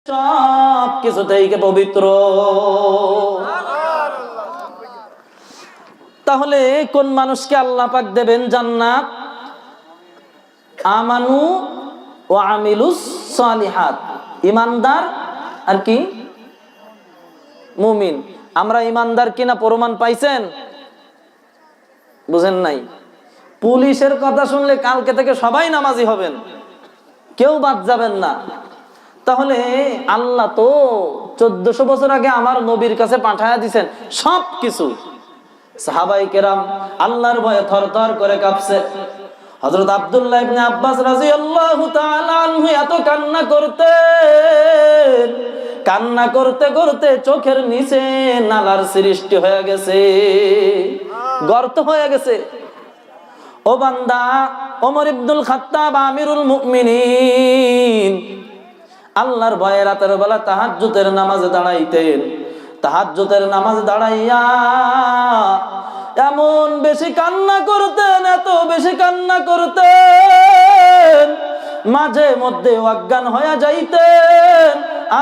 সব কিছু থেকে পবিত্র। তাহলে কোন মানুষকে আল্লাহ পাক দেবেন জান্নাত? আমানু ওয়া আমিলুস সালিহাত, ইমানদার আর কি মুমিন। আমরা ইমানদার কিনা প্রমাণ পাইছেন? বুঝেন নাই? পুলিশের কথা শুনলে কালকে থেকে সবাই নামাজি হবেন, কেউ বাদ যাবেন না। তাহলে আল্লাহ তো 1400 বছর আগে আমার নবীর কাছে পাঠায়া দিয়েছেন সব কিছু। সাহাবায়ে কেরাম আল্লাহর ভয়ে থরথর করে কাঁপছে। হযরত আব্দুল্লাহ ইবনে আব্বাস রাদিয়াল্লাহু তাআলা আনহু এত কান্না করতেন, কান্না করতে করতে চোখের নিচে নালার সৃষ্টি হয়ে গেছে, গর্ত হয়ে গেছে। ও বান্দা, ওমর ইবনুল খাত্তাব আমিরুল মুমিনিন আল্লাহর ভয়ে রাতের বেলা তাহাজ্জুদের নামাজে দাঁড়াইতেন। তাহাজ্জুদের নামাজে দাঁড়াইয়া এমন বেশি কান্না করতেন, এত বেশি কান্না করতেন, মাঝে মধ্যে অজ্ঞান হয়ে যাইতেন,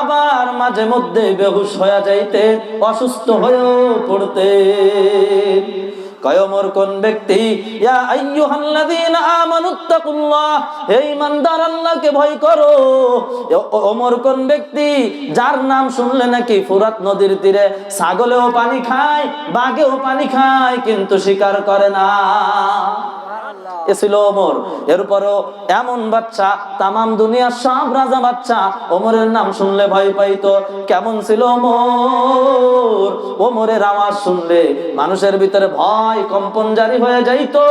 আবার মাঝে মধ্যে বেহুশ হয়ে যাইতেন, অসুস্থ হয়েও পড়তেন। কয়মর কোন ব্যক্তি ইয়া আইয়ুহাল্লাযীনা আমানুত্তাকুল্লাহ, হে ঈমানদার আল্লাহকে ভয় করো। ওমর কোন ব্যক্তি যার নাম শুনলে নাকি ফুরাত নদীর তীরে ছাগলেও পানি খায়, বাঘেও পানি খায়, কিন্তু স্বীকার করে না। এ ছিল ওমর। এরপরও এমন বাচ্চা, তামাম দুনিয়ার সব রাজা বাচ্চা ওমরের নাম শুনলে ভয় পাইতো। কেমন ছিল ওমর? ওমরের আওয়াজ শুনলে মানুষের ভিতরে ভয় কম্পন জারি হয়ে যাইতো।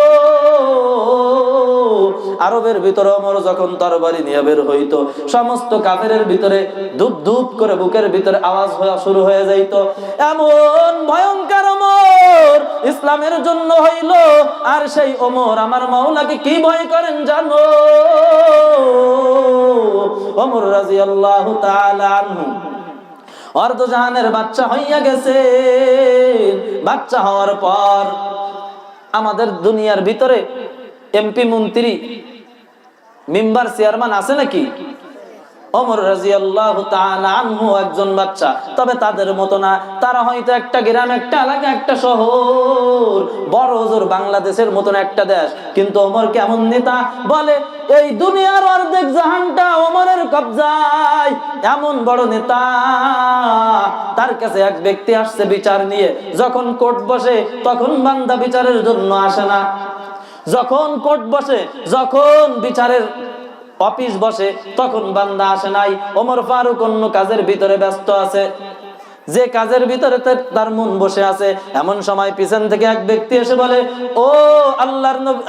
আরবের ভিতরে ওমর যখন তরবারি নিয়ে বের হইতো, সমস্ত কাফেরের ভিতরে ধুপ ধুপ করে বুকের ভিতরে আওয়াজ হওয়া শুরু হয়ে যাইতো। এমন ভয়ঙ্কর ওমর ইসলামের জন্য হইল। আর সেই ওমর আমার মাওলাকে কি ভয় করেন জানো? ওমর রাদিয়াল্লাহু তাআলা আনহু অর্ধজাহানের বাচ্চা হইয়া গেছে। বাচ্চা হওয়ার পর আমাদের দুনিয়ার ভিতরে এমপি, মন্ত্রী, মেম্বার, চেয়ারম্যান আছে নাকি? ওমর রাদিয়াল্লাহু তাআলা আনহু একজন বাচ্চা, তবে তাদের মতো না। তারা হয়তো একটা গ্রাম, একটা এলাকা, একটা শহর, বড় জোর বাংলাদেশের মতন একটা দেশ, কিন্তু ওমর কেমন নেতা বলে এই দুনিয়ার অর্ধেক জাহানটা ওমরের কবজায়। এমন বড় নেতা। তার কাছে এক ব্যক্তি আসছে বিচার নিয়ে। যখন কোর্ট বসে তখন বান্দা বিচারের জন্য আসে না। যখন কোর্ট বসে, যখন বিচারের অফিস বসে, তখন বান্দা আসে নাই। ওমর ফারুক অন্য কাজের ভিতরে ব্যস্ত আছে, যে কাজের ভিতরে তার মন বসে আছে। এমন সময় পিছন থেকে এক ব্যক্তি এসে বলে, ও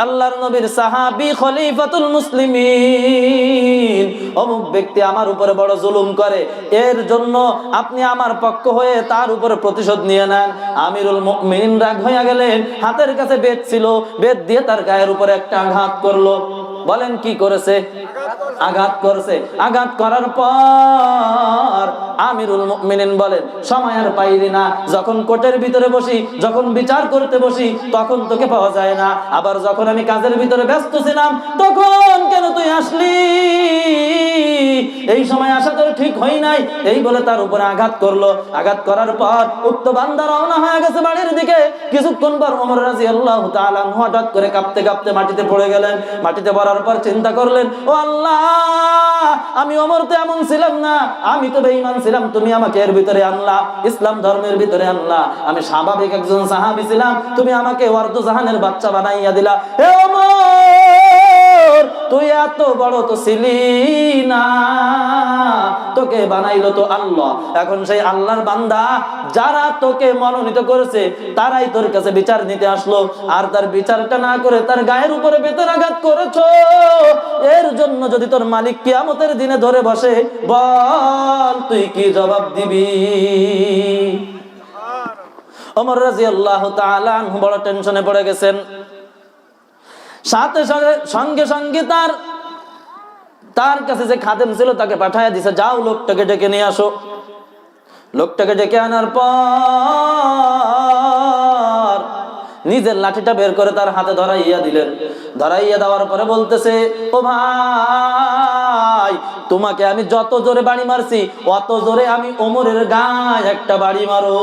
আল্লাহর নবীর সাহাবী খলিফাতুল মুসলিমিন, অমুক ব্যক্তি আমার উপরে বড় জুলুম করে, এর জন্য আপনি আমার পক্ষ হয়ে তার উপরে প্রতিশোধ নিয়ে নেন। আমিরুল মুমিনিন রাগ হয়ে গেলেন। হাতের কাছে বেত ছিল, বেত দিয়ে তার গায়ের উপরে একটা আঘাত করলো। বলেন কি করেছে? আঘাত করেছে। আঘাত করার পর আমিরুল মুমিনিন বলেন, সময় আর পাইলি না। যখন কোর্টের ভিতরে বসি, যখন বিচার করতে বসি, তখন তোকে পাওয়া যায় না। আবার যখন আমি কাজের ভিতরে ব্যস্ত ছিলাম, তখন কেন তুই আসলি? এই সময় আসা তোর ঠিক হয় নাই। এই বলে তার উপরে আঘাত করলো। আঘাত করার পর উক্ত বান্দা রওনা হয়ে গেছে বাড়ির দিকে। কিছুক্ষণ পর ওমর রাদিয়াল্লাহু তাআলা আনহু হঠাৎ করে কাঁপতে কাঁপতে মাটিতে পড়ে গেলেন। মাটিতে পড়ার পর চিন্তা করলেন, ও আল্লাহ, আমি ওমর তো এমন ছিলাম না, আমি তো বেঈমান ছিলাম, তুমি আমাকে এর ভিতরে আনলা, ইসলাম ধর্মের ভিতরে আনলা। আমি স্বাভাবিক একজন সাহাবী ছিলাম, তুমি আমাকে অর্ধজাহানের বাচ্চা বানাইয়া দিলা। হে ওমর, তুই এত বড় তো ছিলি না, তোকে বানাইলো তো আল্লাহ। এখন সেই আল্লাহর বান্দা যারা তোকে মনোনীত করেছে, তারাই তোর কাছে বিচার নিতে আসলো, আর তার বিচারটা না করে তার গায়ের উপরে বেতের আঘাত করেছো। এর জন্য যদি তোর মালিক কিয়ামতের দিনে ধরে বসে, বল তুই কি জবাব দিবি? ওমর রাদিয়াল্লাহু তাআলা আনহু বড় টেনশনে পড়ে গেছেন। সাথে সাথে সঙ্গে সঙ্গে তার কাছে যে খাদেম ছিল তাকে পাঠায় দিছে, যাও লোকটাকে ডেকে নিয়ে আসো। লোকটাকে ডেকে আনার পর নিজের লাঠিটা বের করে তার হাতে ধরাইয়া দিলেন। ধরাইয়া দেওয়ার পরে বলতেছে, ও ভাই, ভাই, তোমাকে আমি যত জোরে বাড়ি মারছি অত জোরে আমি ওমরের গায়ে একটা বাড়ি মারো।